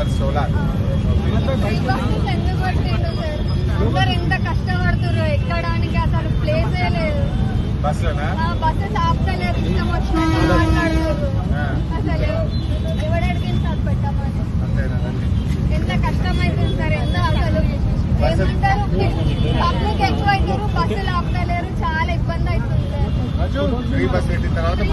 For solar. అందరు ఎంత కష్టపడుతున్నారు ఎక్కడానికి, అసలు ప్లేసే లేదు. బస్సెస్ ఆపుతలేరు, ఇష్టం వచ్చినట్టు మాట్లాడుతున్నారు. అసలు ఎవరికి పెట్టమని ఎంత కష్టమైతుంది సార్. ఎంత అసలు ఏమంటారు, పబ్లిక్ ఎక్కువ అవుతారు, బస్సులు ఆపుతలేరు, చాలా ఇబ్బంది అవుతుంది. ఫ్రీ బస్ పెట్టినాక అసలు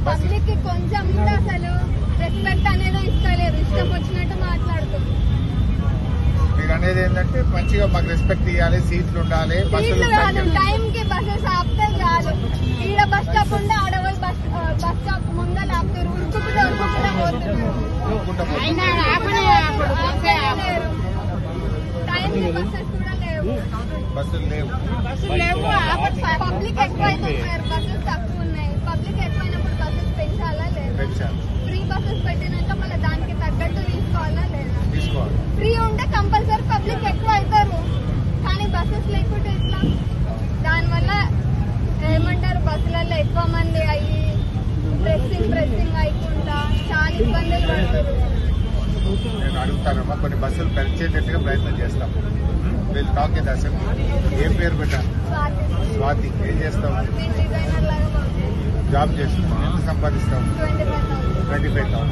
పబ్లిక్ కి కొంచెం కూడా అసలు రెస్పెక్ట్ అనేది ఇస్తలేరు, ఇష్టం వచ్చినట్టు మాట్లాడుతున్నారు. మీరు అనేది ఏంటంటే మంచిగా మాకు రెస్పెక్ట్ ఇవ్వాలి, సీట్లు ఉండాలి, బస్సులు కాదు, టైం కి బస్సెస్ ఆపితే చాలు. ఈడ బస్ స్టాప్ ఉంటే ఆడవాళ్ళు బస్ స్టాప్ ముందర ఆపుతారు, ఉరుకుకుంటూ పోతున్నారు. టైం కి బస్సెస్ కూడా లేవు, బస్సులు లేవు. పబ్లిక్ ఎక్కువ అవుతున్నారు, బస్సెస్ తక్కువ ఉన్నాయి. పబ్లిక్ ఎక్కువైనప్పుడు బస్సెస్ పెంచాలా లేదా? ఫ్రీ బస్సెస్ పెట్టినాక మళ్ళీ దానికి తగ్గట్టు తీసుకోవాలా లేదా? ఫ్రీ ఉంటే కంపల్సరీ పబ్లిక్ ఎక్కువ అవుతారు, కానీ బస్సెస్ లేకుంటే ఇట్లా. దానివల్ల ఏమంటారు, బస్సులలో ఎక్కువ మంది అయ్యి ప్రెస్సింగ్ అయ్యకుండా చాలా ఇబ్బందులు పడతారు. నేను అడుగుతానమ్మా, కొన్ని బస్సులు పెంచేటట్టుగా ప్రయత్నం చేస్తాం. వీళ్ళు టాక్ ఇన్ అసెంబ్లీ. ఏం పేరు పెట్టాను? స్వాతి. ఏం చేస్తావు? జాబ్ చేస్తున్నావు. ఎంత సంపాదిస్తావు? 25,000.